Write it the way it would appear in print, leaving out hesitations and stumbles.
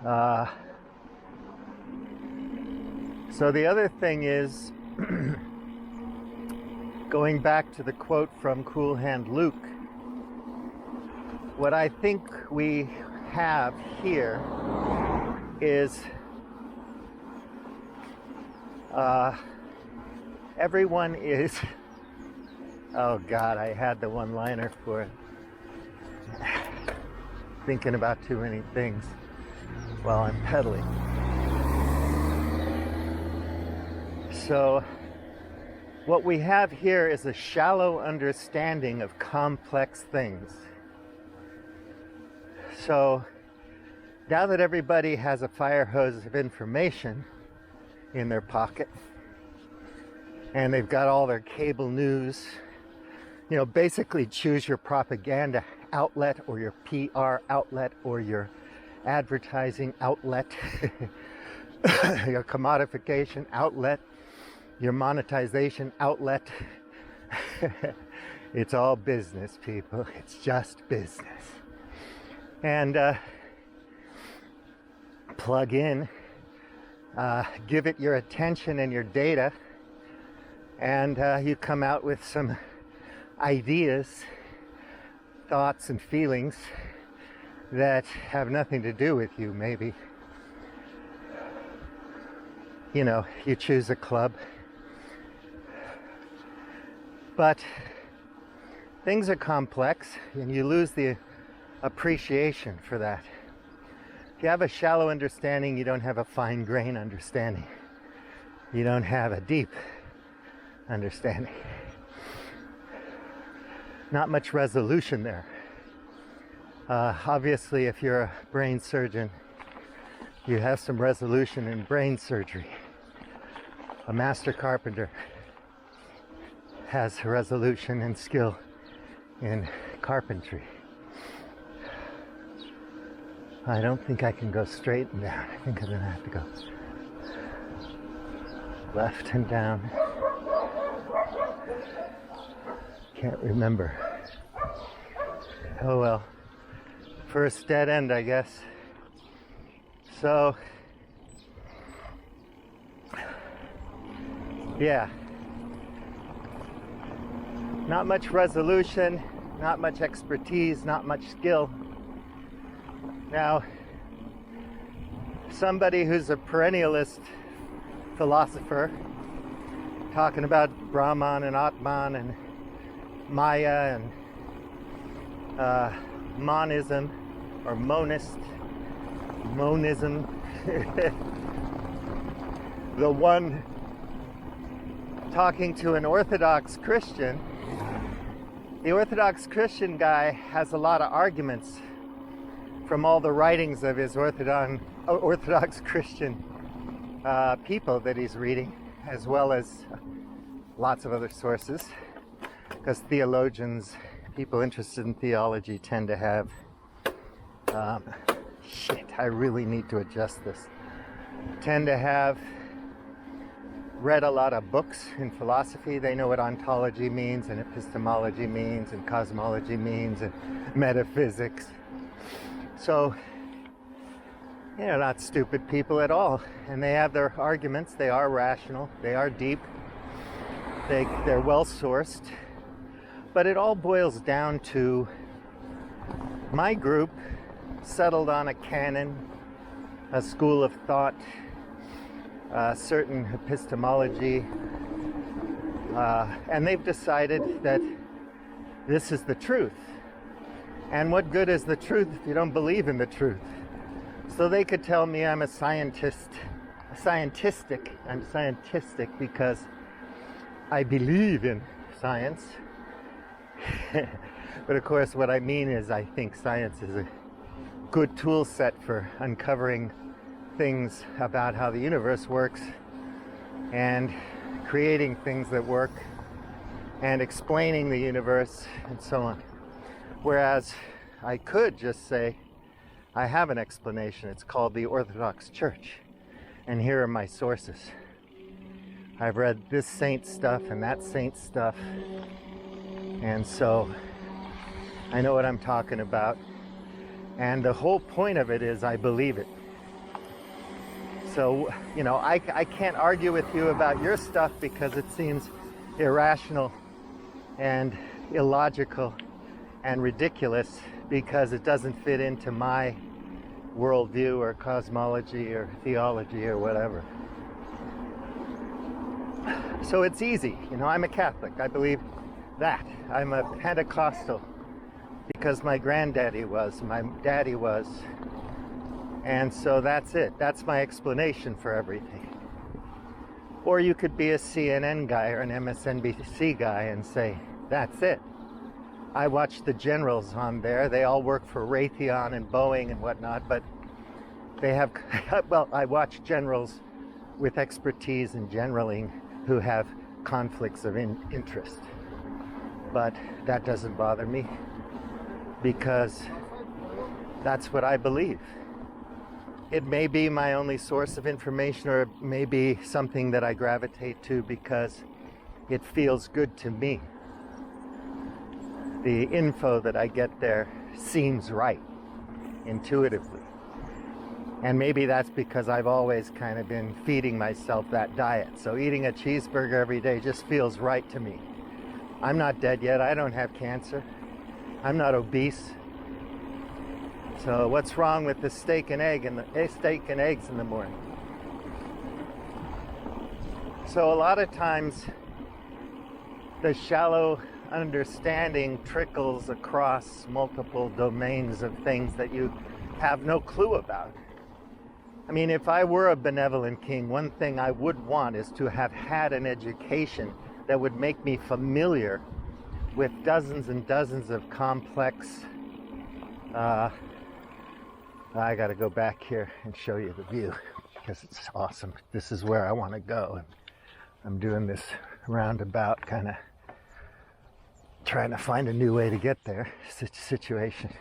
Uh, so the other thing is, going back to the quote from Cool Hand Luke, what I think we have here is everyone is, oh God, I had the one-liner for it. Thinking about too many things while I'm pedaling. So what we have here is a shallow understanding of complex things. So now that everybody has a fire hose of information in their pocket and they've got all their cable news, you know, basically choose your propaganda outlet or your PR outlet or your advertising outlet, your commodification outlet, your monetization outlet. It's all business, people. It's just business. And plug in, give it your attention and your data, and you come out with some ideas, thoughts, and feelings that have nothing to do with you, maybe. You know, you choose a club. But things are complex, and you lose the appreciation for that. If you have a shallow understanding, you don't have a fine grain understanding. You don't have a deep understanding. Not much resolution there. Obviously, if you're a brain surgeon, you have some resolution in brain surgery. A master carpenter has resolution and skill in carpentry. I don't think I can go straight and down. I think I'm gonna have to go left and down. Can't remember. Oh well. First dead end, I guess. So, yeah. Not much resolution, not much expertise, not much skill. Now, somebody who's a perennialist philosopher, talking about Brahman and Atman and Maya and monism or monism, the one talking to an Orthodox Christian. The Orthodox Christian guy has a lot of arguments from all the writings of his Orthodox Christian people that he's reading, as well as lots of other sources, because theologians, people interested in theology, tend to have I really need to adjust this, tend to have read a lot of books in philosophy. They know what ontology means and epistemology means and cosmology means and metaphysics. So, you know, not stupid people at all. And they have their arguments. They are rational. They are deep. They're well sourced. But it all boils down to my group settled on a canon, a school of thought, certain epistemology, and they've decided that this is the truth. And what good is the truth if you don't believe in the truth? So they could tell me I'm a scientist. I'm scientistic because I believe in science. But of course what I mean is I think science is a good tool set for uncovering things about how the universe works and creating things that work and explaining the universe and so on. Whereas I could just say, I have an explanation. It's called the Orthodox Church. And here are my sources. I've read this saint stuff and that saint stuff. And so I know what I'm talking about. And the whole point of it is I believe it. So, I can't argue with you about your stuff because it seems irrational and illogical and ridiculous because it doesn't fit into my worldview or cosmology or theology or whatever. So it's easy. I'm a Catholic. I believe that. I'm a Pentecostal because my granddaddy was, my daddy was. And so that's it. That's my explanation for everything. Or you could be a CNN guy or an MSNBC guy and say, that's it. I watch the generals on there. They all work for Raytheon and Boeing and whatnot, but they have, well, I watch generals with expertise in generaling who have conflicts of interest. But that doesn't bother me because that's what I believe. It may be my only source of information, or it may be something that I gravitate to because it feels good to me. The info that I get there seems right, intuitively. And maybe that's because I've always kind of been feeding myself that diet. So eating a cheeseburger every day just feels right to me. I'm not dead yet. I don't have cancer. I'm not obese. So what's wrong with the steak and eggs in the morning? So a lot of times the shallow understanding trickles across multiple domains of things that you have no clue about. I mean, if I were a benevolent king, one thing I would want is to have had an education that would make me familiar with dozens and dozens of complex I got to go back here and show you the view because it's awesome. This is where I want to go. I'm doing this roundabout kind of trying to find a new way to get there situation.